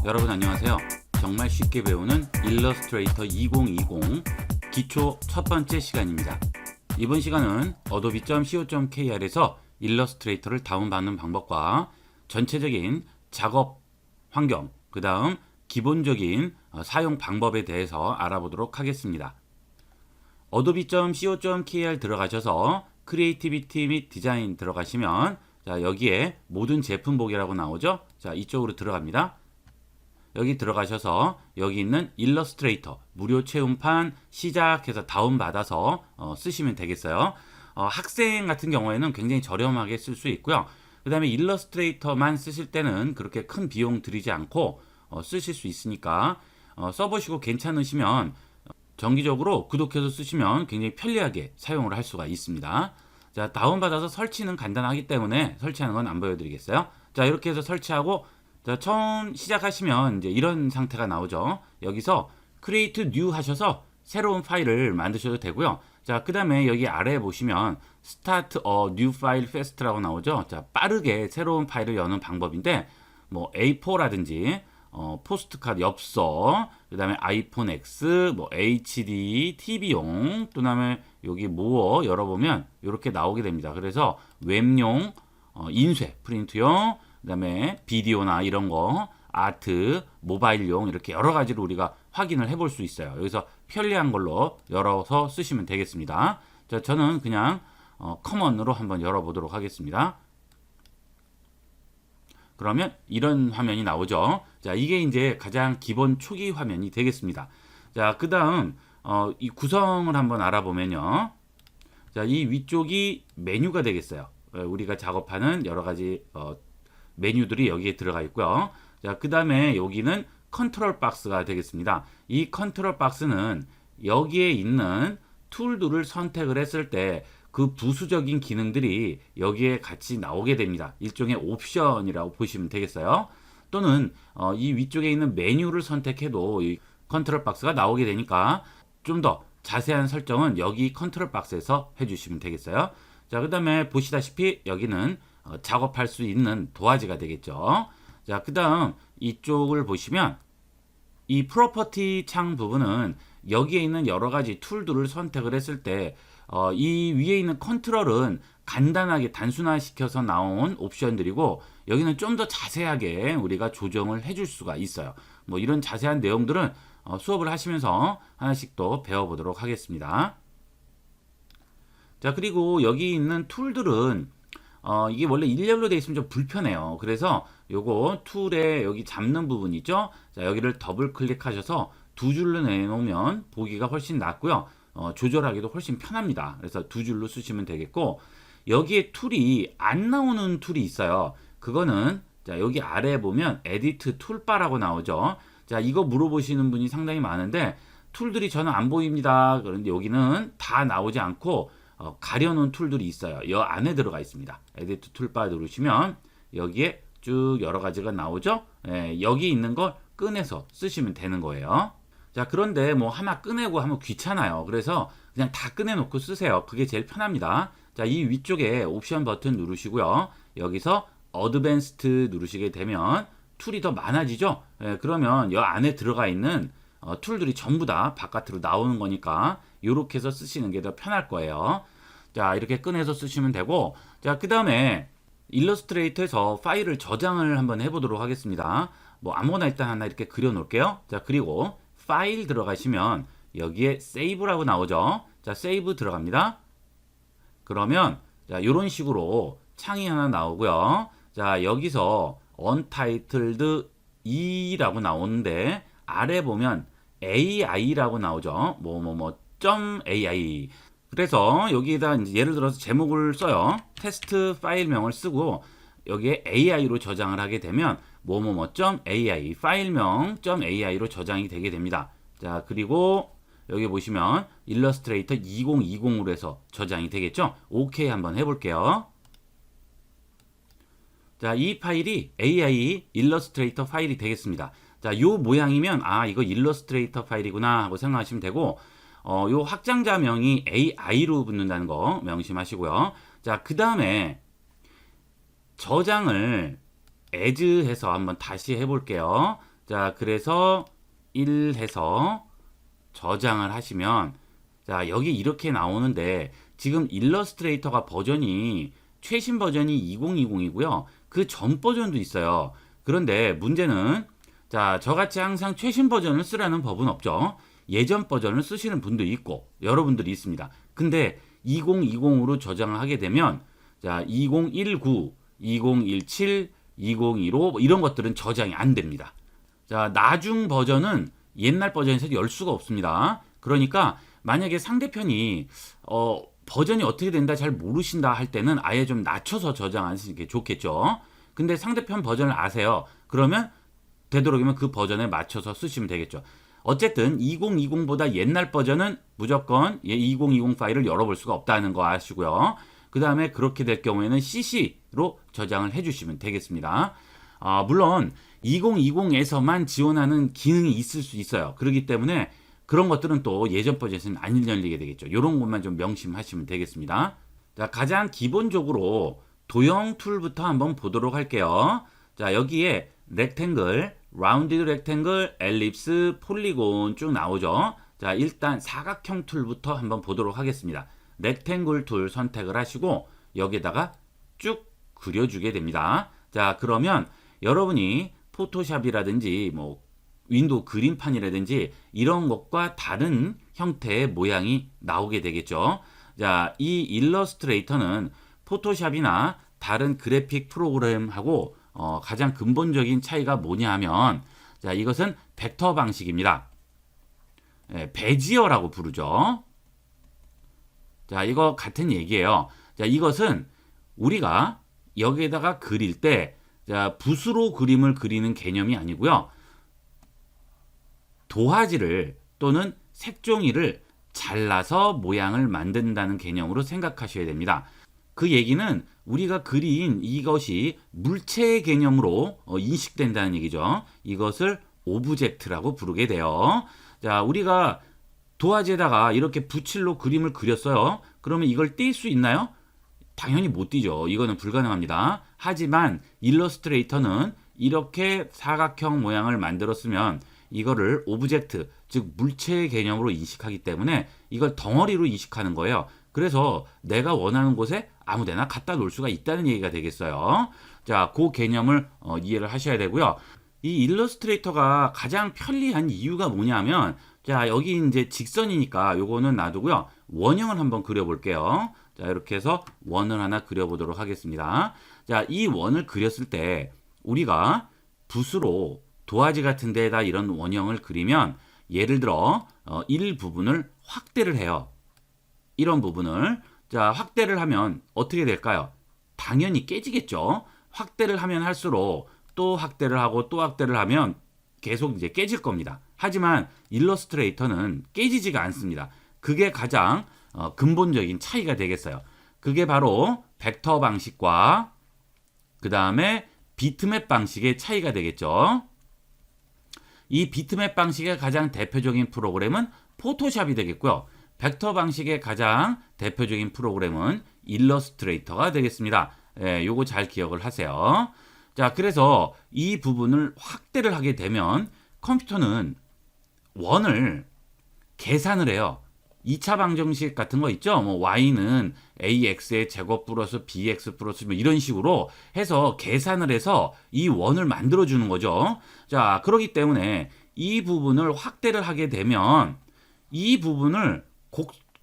여러분 안녕하세요. 정말 쉽게 배우는 일러스트레이터 2020 기초 첫 번째 시간입니다. 이번 시간은 adobe.co.kr에서 일러스트레이터를 다운받는 방법과 전체적인 작업 환경, 그 다음 기본적인 사용 방법에 대해서 알아보도록 하겠습니다. adobe.co.kr 들어가셔서 크리에이티비티 및 디자인 들어가시면 자, 여기에 모든 제품 보기라고 나오죠. 자, 이쪽으로 들어갑니다. 여기 들어가셔서 여기 있는 일러스트레이터 무료 체험판 시작해서 다운받아서 쓰시면 되겠어요. 학생 같은 경우에는 굉장히 저렴하게 쓸 수 있고요. 그 다음에 일러스트레이터만 쓰실 때는 그렇게 큰 비용 들이지 않고 쓰실 수 있으니까 써보시고 괜찮으시면 정기적으로 구독해서 쓰시면 굉장히 편리하게 사용을 할 수가 있습니다. 자, 다운받아서 설치는 간단하기 때문에 설치하는 건 안 보여드리겠어요. 자, 이렇게 해서 설치하고 자, 처음 시작하시면 이제 이런 상태가 나오죠. 여기서 Create New 하셔서 새로운 파일을 만드셔도 되고요. 자, 그 다음에 여기 아래에 보시면 Start a New File Fast라고 나오죠. 자, 빠르게 새로운 파일을 여는 방법인데 뭐 A4라든지 포스트카드 엽서, 그 다음에 아이폰 X, 뭐 HD, TV용, 또 다음에 여기 모어 열어보면 이렇게 나오게 됩니다. 그래서 웹용, 인쇄, 프린트용, 그 다음에 비디오나 이런 거, 아트, 모바일용 이렇게 여러 가지로 우리가 확인을 해볼 수 있어요. 여기서 편리한 걸로 열어서 쓰시면 되겠습니다. 자, 저는 그냥 커먼으로 한번 열어보도록 하겠습니다. 그러면 이런 화면이 나오죠. 자, 이게 이제 가장 기본 초기 화면이 되겠습니다. 자, 그 다음 이 구성을 한번 알아보면요. 자, 이 위쪽이 메뉴가 되겠어요. 우리가 작업하는 여러 가지 메뉴들이 여기에 들어가 있고요. 자, 그 다음에 여기는 컨트롤 박스가 되겠습니다. 이 컨트롤 박스는 여기에 있는 툴들을 선택을 했을 때 그 부수적인 기능들이 여기에 같이 나오게 됩니다. 일종의 옵션이라고 보시면 되겠어요. 또는 이 위쪽에 있는 메뉴를 선택해도 이 컨트롤 박스가 나오게 되니까 좀 더 자세한 설정은 여기 컨트롤 박스에서 해주시면 되겠어요. 자, 그 다음에 보시다시피 여기는 작업할 수 있는 도화지가 되겠죠. 자, 그 다음 이쪽을 보시면 이 프로퍼티 창 부분은 여기에 있는 여러 가지 툴들을 선택을 했을 때 이 위에 있는 컨트롤은 간단하게 단순화시켜서 나온 옵션들이고 여기는 좀 더 자세하게 우리가 조정을 해줄 수가 있어요. 뭐 이런 자세한 내용들은 수업을 하시면서 하나씩 또 배워보도록 하겠습니다. 자, 그리고 여기 있는 툴들은 이게 원래 일렬로 되어 있으면 좀 불편해요. 그래서 요거 툴에 여기 잡는 부분 있죠? 자, 여기를 더블 클릭하셔서 두 줄로 내놓으면 보기가 훨씬 낫고요. 조절하기도 훨씬 편합니다. 그래서 두 줄로 쓰시면 되겠고 여기에 툴이 안 나오는 툴이 있어요. 그거는 자, 여기 아래에 보면 에디트 툴바라고 나오죠. 자, 이거 물어보시는 분이 상당히 많은데 툴들이 저는 안 보입니다. 그런데 여기는 다 나오지 않고 가려놓은 툴들이 있어요. 이 안에 들어가 있습니다. 에디트 툴바 누르시면 여기에 쭉 여러 가지가 나오죠. 예, 여기 있는 걸 꺼내서 쓰시면 되는 거예요. 자, 그런데 뭐 하나 꺼내고 하면 귀찮아요. 그래서 그냥 다 꺼내놓고 쓰세요. 그게 제일 편합니다. 자, 이 위쪽에 옵션 버튼 누르시고요. 여기서 어드밴스드 누르시게 되면 툴이 더 많아지죠. 예, 그러면 이 안에 들어가 있는 툴들이 전부 다 바깥으로 나오는 거니까 이렇게 해서 쓰시는 게 더 편할 거예요. 자, 이렇게 꺼내서 쓰시면 되고 자, 그 다음에 일러스트레이터에서 파일을 저장을 한번 해보도록 하겠습니다. 뭐 아무거나 일단 하나 이렇게 그려 놓을게요. 자, 그리고 파일 들어가시면 여기에 save라고 나오죠. 자, save 들어갑니다. 그러면 자, 이런 식으로 창이 하나 나오고요. 자, 여기서 untitled 2라고 나오는데 아래 보면 AI라고 나오죠. .ai. 그래서 여기에다 이제 예를 들어서 제목을 써요. 테스트 파일명을 쓰고 여기에 AI로 저장을 하게 되면 .ai 파일명 .ai로 저장이 되게 됩니다. 자, 그리고 여기 보시면 일러스트레이터 2020으로 해서 저장이 되겠죠. 오케이 한번 해볼게요. 자, 이 파일이 AI 일러스트레이터 파일이 되겠습니다. 자, 요 모양이면 이거 일러스트레이터 파일이구나 하고 생각하시면 되고 요 확장자명이 AI로 붙는다는 거 명심하시고요. 자, 그 다음에 저장을 as 해서 한번 다시 해볼게요. 자, 그래서 1 해서 저장을 하시면 자, 여기 이렇게 나오는데 지금 일러스트레이터가 버전이 최신 버전이 2020이고요. 그 전 버전도 있어요. 그런데 문제는 자, 저같이 항상 최신 버전을 쓰라는 법은 없죠. 예전 버전을 쓰시는 분도 있고 여러분들이 있습니다. 근데 2020으로 저장을 하게 되면 자, 2019, 2017, 2015 이런 것들은 저장이 안 됩니다. 자, 나중 버전은 옛날 버전에서 열 수가 없습니다. 그러니까 만약에 상대편이 버전이 어떻게 된다 잘 모르신다 할 때는 아예 좀 낮춰서 저장하시는 게 좋겠죠. 근데 상대편 버전을 아세요. 그러면 되도록이면 그 버전에 맞춰서 쓰시면 되겠죠. 어쨌든 2020보다 옛날 버전은 무조건 2020 파일을 열어볼 수가 없다는 거 아시고요. 그 다음에 그렇게 될 경우에는 CC로 저장을 해주시면 되겠습니다. 물론 2020에서만 지원하는 기능이 있을 수 있어요. 그렇기 때문에 그런 것들은 또 예전 버전에서는 안 열리게 되겠죠. 이런 것만 좀 명심하시면 되겠습니다. 자, 가장 기본적으로 도형 툴부터 한번 보도록 할게요. 자, 여기에 렉탱글, 라운디드 렉탱글, 엘립스, 폴리곤 쭉 나오죠. 자, 일단 사각형 툴부터 한번 보도록 하겠습니다. 렉탱글 툴 선택을 하시고 여기에다가 쭉 그려주게 됩니다. 자, 그러면 여러분이 포토샵이라든지 뭐 윈도우 그림판이라든지 이런 것과 다른 형태의 모양이 나오게 되겠죠. 자, 이 일러스트레이터는 포토샵이나 다른 그래픽 프로그램하고 가장 근본적인 차이가 뭐냐 하면 자, 이것은 벡터 방식입니다. 베지어라고 부르죠. 자, 이거 같은 얘기예요. 자, 이것은 우리가 여기에다가 그릴 때 자, 붓으로 그림을 그리는 개념이 아니고요. 도화지를 또는 색종이를 잘라서 모양을 만든다는 개념으로 생각하셔야 됩니다. 그 얘기는 우리가 그린 이것이 물체의 개념으로 인식된다는 얘기죠. 이것을 오브젝트라고 부르게 돼요. 자, 우리가 도화지에다가 이렇게 붓칠로 그림을 그렸어요. 그러면 이걸 띄울 수 있나요? 당연히 못 띄죠. 이거는 불가능합니다. 하지만 일러스트레이터는 이렇게 사각형 모양을 만들었으면 이거를 오브젝트, 즉 물체의 개념으로 인식하기 때문에 이걸 덩어리로 인식하는 거예요. 그래서 내가 원하는 곳에 아무데나 갖다 놓을 수가 있다는 얘기가 되겠어요. 자, 그 개념을 이해를 하셔야 되고요. 이 일러스트레이터가 가장 편리한 이유가 뭐냐면 자, 여기 이제 직선이니까 요거는 놔두고요. 원형을 한번 그려볼게요. 자, 이렇게 해서 원을 하나 그려보도록 하겠습니다. 자, 이 원을 그렸을 때 우리가 붓으로 도화지 같은 데에다 이런 원형을 그리면 예를 들어 일부분을 확대를 해요. 이런 부분을 자, 확대를 하면 어떻게 될까요? 당연히 깨지겠죠. 확대를 하면 할수록 또 확대를 하고 또 확대를 하면 계속 이제 깨질 겁니다. 하지만 일러스트레이터는 깨지지가 않습니다. 그게 가장 근본적인 차이가 되겠어요. 그게 바로 벡터 방식과 그 다음에 비트맵 방식의 차이가 되겠죠. 이 비트맵 방식의 가장 대표적인 프로그램은 포토샵이 되겠고요. 벡터 방식의 가장 대표적인 프로그램은 일러스트레이터가 되겠습니다. 요거 잘 기억을 하세요. 자, 그래서 이 부분을 확대를 하게 되면 컴퓨터는 원을 계산을 해요. 2차 방정식 같은 거 있죠? 뭐 y는 ax의 제곱 플러스 bx 플러스 뭐 이런 식으로 해서 계산을 해서 이 원을 만들어 주는 거죠. 자, 그렇기 때문에 이 부분을 확대를 하게 되면 이 부분을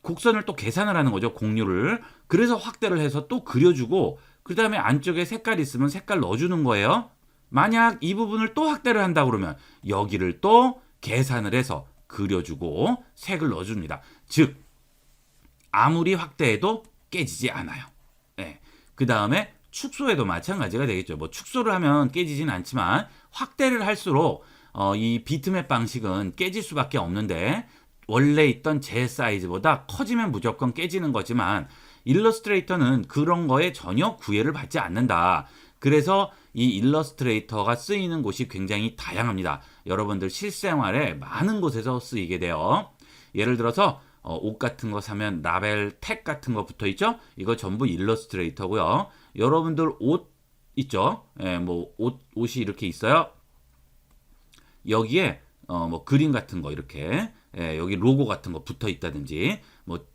곡선을 또 계산을 하는 거죠. 공률을. 그래서 확대를 해서 또 그려주고 그 다음에 안쪽에 색깔 있으면 색깔 넣어주는 거예요. 만약 이 부분을 또 확대를 한다 그러면 여기를 또 계산을 해서 그려주고 색을 넣어줍니다. 즉 아무리 확대해도 깨지지 않아요. 그 다음에 축소해도 마찬가지가 되겠죠. 뭐 축소를 하면 깨지진 않지만 확대를 할수록 이 비트맵 방식은 깨질 수밖에 없는데 원래 있던 제 사이즈보다 커지면 무조건 깨지는 거지만 일러스트레이터는 그런 거에 전혀 구애를 받지 않는다. 그래서 이 일러스트레이터가 쓰이는 곳이 굉장히 다양합니다. 여러분들 실생활에 많은 곳에서 쓰이게 돼요. 예를 들어서 옷 같은 거 사면 라벨 택 같은 거 붙어 있죠? 이거 전부 일러스트레이터고요. 여러분들 옷 있죠? 뭐 옷이 이렇게 있어요. 여기에 뭐 그림 같은 거 이렇게 여기 로고 같은 거 붙어 있다든지 뭐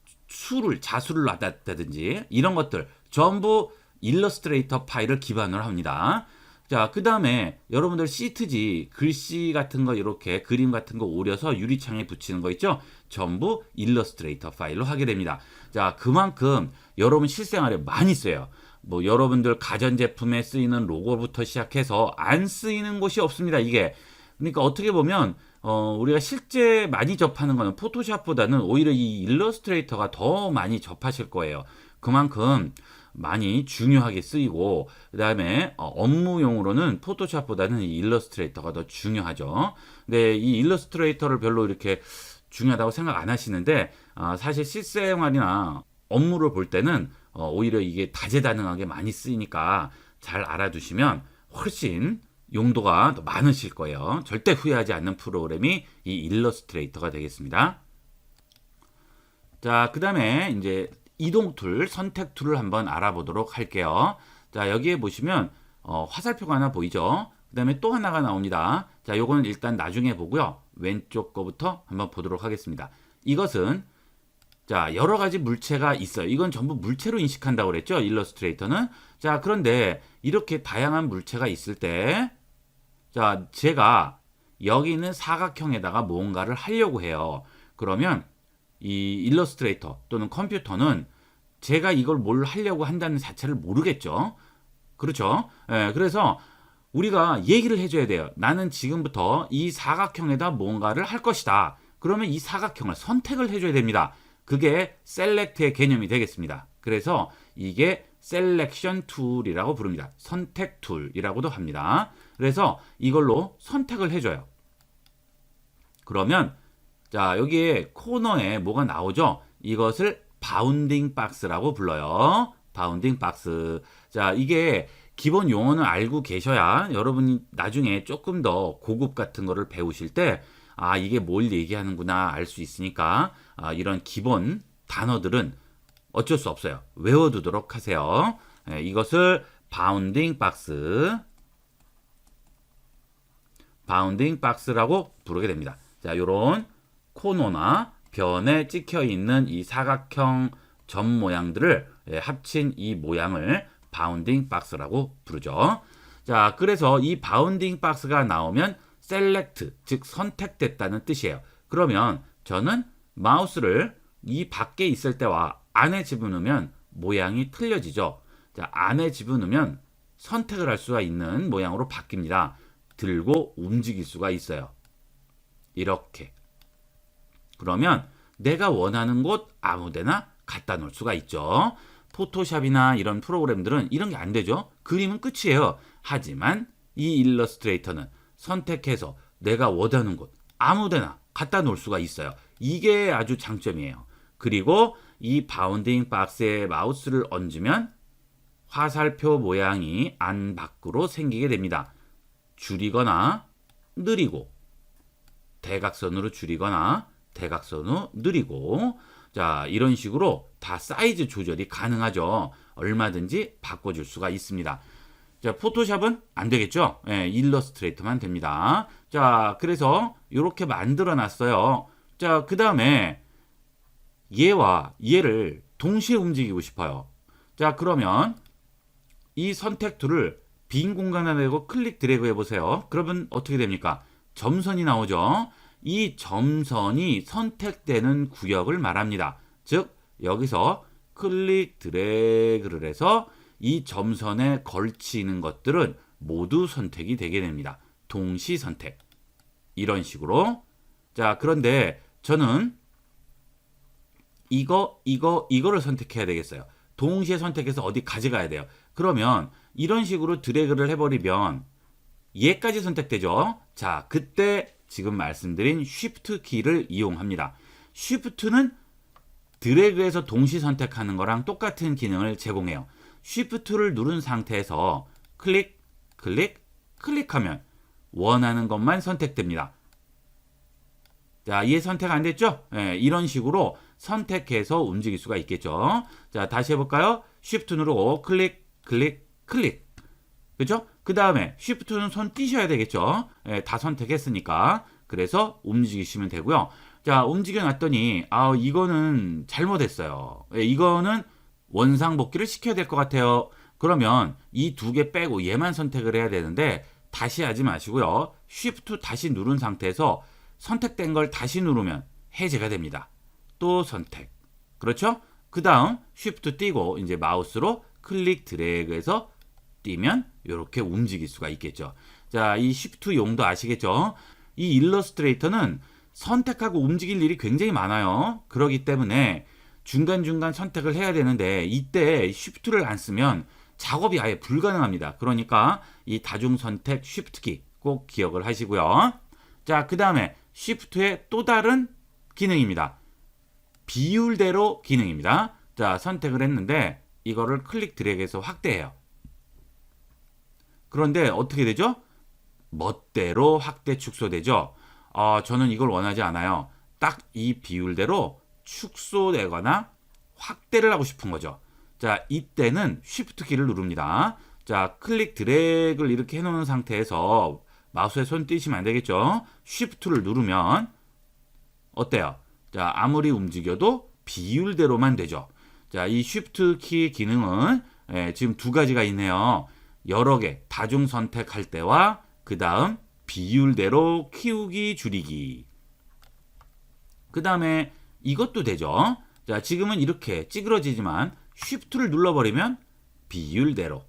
자수를 놨다든지 이런 것들 전부 일러스트레이터 파일을 기반으로 합니다. 자, 그 다음에 여러분들 시트지 글씨 같은 거 이렇게 그림 같은 거 오려서 유리창에 붙이는 거 있죠? 전부 일러스트레이터 파일로 하게 됩니다. 자, 그만큼 여러분 실생활에 많이 써요. 뭐 여러분들 가전제품에 쓰이는 로고부터 시작해서 안 쓰이는 곳이 없습니다. 이게. 그러니까 어떻게 보면 우리가 실제 많이 접하는 거는 포토샵보다는 오히려 이 일러스트레이터가 더 많이 접하실 거예요. 그만큼 많이 중요하게 쓰이고 그 다음에 업무용으로는 포토샵보다는 이 일러스트레이터가 더 중요하죠. 근데 이 일러스트레이터를 별로 이렇게 중요하다고 생각 안 하시는데 사실 실생활이나 업무를 볼 때는 오히려 이게 다재다능하게 많이 쓰이니까 잘 알아두시면 훨씬 용도가 더 많으실 거예요. 절대 후회하지 않는 프로그램이 이 일러스트레이터가 되겠습니다. 자, 그 다음에 이제 이동 툴, 선택 툴을 한번 알아보도록 할게요. 자, 여기에 보시면 화살표가 하나 보이죠? 그 다음에 또 하나가 나옵니다. 자, 요거는 일단 나중에 보고요. 왼쪽 거부터 한번 보도록 하겠습니다. 이것은 자, 여러 가지 물체가 있어요. 이건 전부 물체로 인식한다고 그랬죠? 일러스트레이터는. 자, 그런데 이렇게 다양한 물체가 있을 때 자, 제가 여기 있는 사각형에다가 뭔가를 하려고 해요. 그러면 이 일러스트레이터 또는 컴퓨터는 제가 이걸 뭘 하려고 한다는 자체를 모르겠죠. 그렇죠? 그래서 우리가 얘기를 해줘야 돼요. 나는 지금부터 이 사각형에다 뭔가를 할 것이다. 그러면 이 사각형을 선택을 해줘야 됩니다. 그게 셀렉트의 개념이 되겠습니다. 그래서 이게 셀렉션 툴이라고 부릅니다. 선택 툴이라고도 합니다. 그래서 이걸로 선택을 해줘요. 그러면 자, 여기에 코너에 뭐가 나오죠? 이것을 바운딩 박스라고 불러요. 바운딩 박스. 자, 이게 기본 용어는 알고 계셔야 여러분이 나중에 조금 더 고급 같은 거를 배우실 때 이게 뭘 얘기하는구나 알 수 있으니까 이런 기본 단어들은 어쩔 수 없어요. 외워두도록 하세요. 이것을 바운딩 박스라고 부르게 됩니다. 자, 요런 코너나 변에 찍혀 있는 이 사각형 점 모양들을 합친 이 모양을 바운딩 박스라고 부르죠. 자, 그래서 이 바운딩 박스가 나오면 셀렉트, 즉 선택됐다는 뜻이에요. 그러면 저는 마우스를 이 밖에 있을 때와 안에 집어넣으면 모양이 틀려지죠. 자, 안에 집어넣으면 선택을 할 수가 있는 모양으로 바뀝니다. 들고 움직일 수가 있어요. 이렇게. 그러면 내가 원하는 곳 아무데나 갖다 놓을 수가 있죠. 포토샵이나 이런 프로그램들은 이런 게 안 되죠. 그림은 끝이에요. 하지만 이 일러스트레이터는 선택해서 내가 원하는 곳 아무데나 갖다 놓을 수가 있어요. 이게 아주 장점이에요. 그리고 이 바운딩 박스에 마우스를 얹으면 화살표 모양이 안 밖으로 생기게 됩니다. 줄이거나 느리고 대각선으로 줄이거나 대각선으로 느리고 자, 이런 식으로 다 사이즈 조절이 가능하죠. 얼마든지 바꿔줄 수가 있습니다. 자, 포토샵은 안 되겠죠? 일러스트레이터만 됩니다. 자, 그래서 이렇게 만들어 놨어요. 자, 그 다음에 얘와 얘를 동시에 움직이고 싶어요. 자, 그러면 이 선택 툴을 빈 공간에 내고 클릭 드래그 해보세요. 그러면 어떻게 됩니까? 점선이 나오죠. 이 점선이 선택되는 구역을 말합니다. 즉 여기서 클릭 드래그를 해서 이 점선에 걸치는 것들은 모두 선택이 되게 됩니다. 동시 선택. 이런 식으로. 자, 그런데 저는 이거를 선택해야 되겠어요. 동시에 선택해서 어디 가져가야 돼요. 그러면 이런 식으로 드래그를 해버리면 얘까지 선택되죠. 자, 그때 지금 말씀드린 Shift 키를 이용합니다. Shift는 드래그해서 동시 선택하는 거랑 똑같은 기능을 제공해요. Shift를 누른 상태에서 클릭하면 원하는 것만 선택됩니다. 자, 이해 선택 안 됐죠? 이런 식으로 선택해서 움직일 수가 있겠죠. 자, 다시 해볼까요? Shift 누르고 클릭. 그죠? 그 다음에 Shift는 손 띄셔야 되겠죠. 예, 다 선택했으니까. 그래서 움직이시면 되고요. 자, 움직여 놨더니 이거는 잘못했어요. 예, 이거는 원상복귀를 시켜야 될 것 같아요. 그러면 이 두 개 빼고 얘만 선택을 해야 되는데 다시 하지 마시고요. Shift 다시 누른 상태에서 선택된 걸 다시 누르면 해제가 됩니다. 또 선택. 그렇죠? 그 다음 Shift 띄고 이제 마우스로 클릭 드래그해서 띄면 이렇게 움직일 수가 있겠죠. 자, 이 Shift 용도 아시겠죠? 이 일러스트레이터는 선택하고 움직일 일이 굉장히 많아요. 그렇기 때문에 중간중간 선택을 해야 되는데 이때 Shift를 안 쓰면 작업이 아예 불가능합니다. 그러니까 이 다중 선택 Shift 키 꼭 기억을 하시고요. 자, 그 다음에 Shift의 또 다른 기능입니다. 비율대로 기능입니다. 자, 선택을 했는데 이거를 클릭 드래그해서 확대해요. 그런데 어떻게 되죠? 멋대로 확대 축소되죠. 저는 이걸 원하지 않아요. 딱 이 비율대로 축소되거나 확대를 하고 싶은 거죠. 자, 이때는 Shift 키를 누릅니다. 자, 클릭 드래그를 이렇게 해놓은 상태에서 마우스에 손 띄시면 안 되겠죠. Shift를 누르면 어때요? 자, 아무리 움직여도 비율대로만 되죠. 자, 이 Shift 키 기능은 지금 두 가지가 있네요. 여러 개 다중 선택할 때와 그 다음 비율대로 키우기 줄이기. 그 다음에 이것도 되죠. 자, 지금은 이렇게 찌그러지지만 Shift를 눌러버리면 비율대로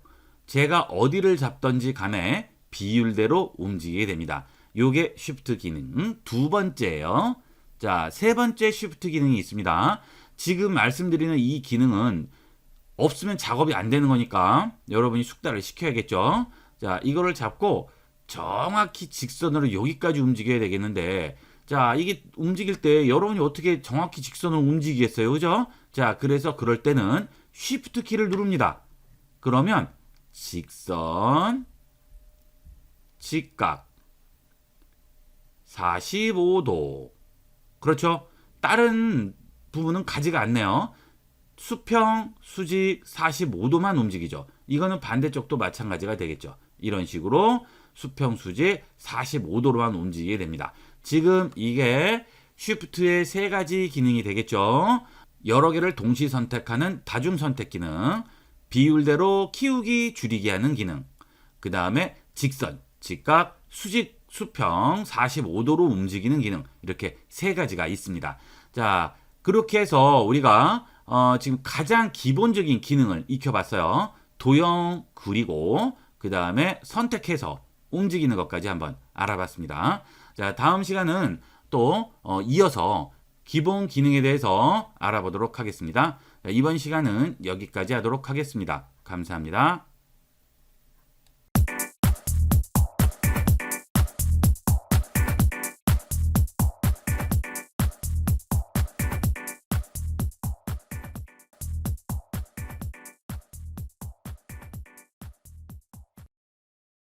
제가 어디를 잡던지 간에 비율대로 움직이게 됩니다. 요게 Shift 기능 두 번째예요. 자, 세 번째 Shift 기능이 있습니다. 지금 말씀드리는 이 기능은 없으면 작업이 안 되는 거니까 여러분이 숙달을 시켜야겠죠. 자, 이거를 잡고 정확히 직선으로 여기까지 움직여야 되겠는데, 자, 이게 움직일 때 여러분이 어떻게 정확히 직선으로 움직이겠어요? 그죠? 자, 그래서 그럴 때는 Shift 키를 누릅니다. 그러면 직선, 직각, 45도. 그렇죠? 다른 부분은 가지가 않네요. 수평, 수직 45도만 움직이죠. 이거는 반대쪽도 마찬가지가 되겠죠. 이런 식으로 수평, 수직 45도로만 움직이게 됩니다. 지금 이게 Shift의 세 가지 기능이 되겠죠. 여러 개를 동시 선택하는 다중 선택 기능, 비율대로 키우기, 줄이기 하는 기능, 그 다음에 직선, 직각, 수직, 수평 45도로 움직이는 기능, 이렇게 세 가지가 있습니다. 자, 그렇게 해서 우리가 지금 가장 기본적인 기능을 익혀봤어요. 도형 그리고 그 다음에 선택해서 움직이는 것까지 한번 알아봤습니다. 자, 다음 시간은 또 이어서 기본 기능에 대해서 알아보도록 하겠습니다. 자, 이번 시간은 여기까지 하도록 하겠습니다. 감사합니다.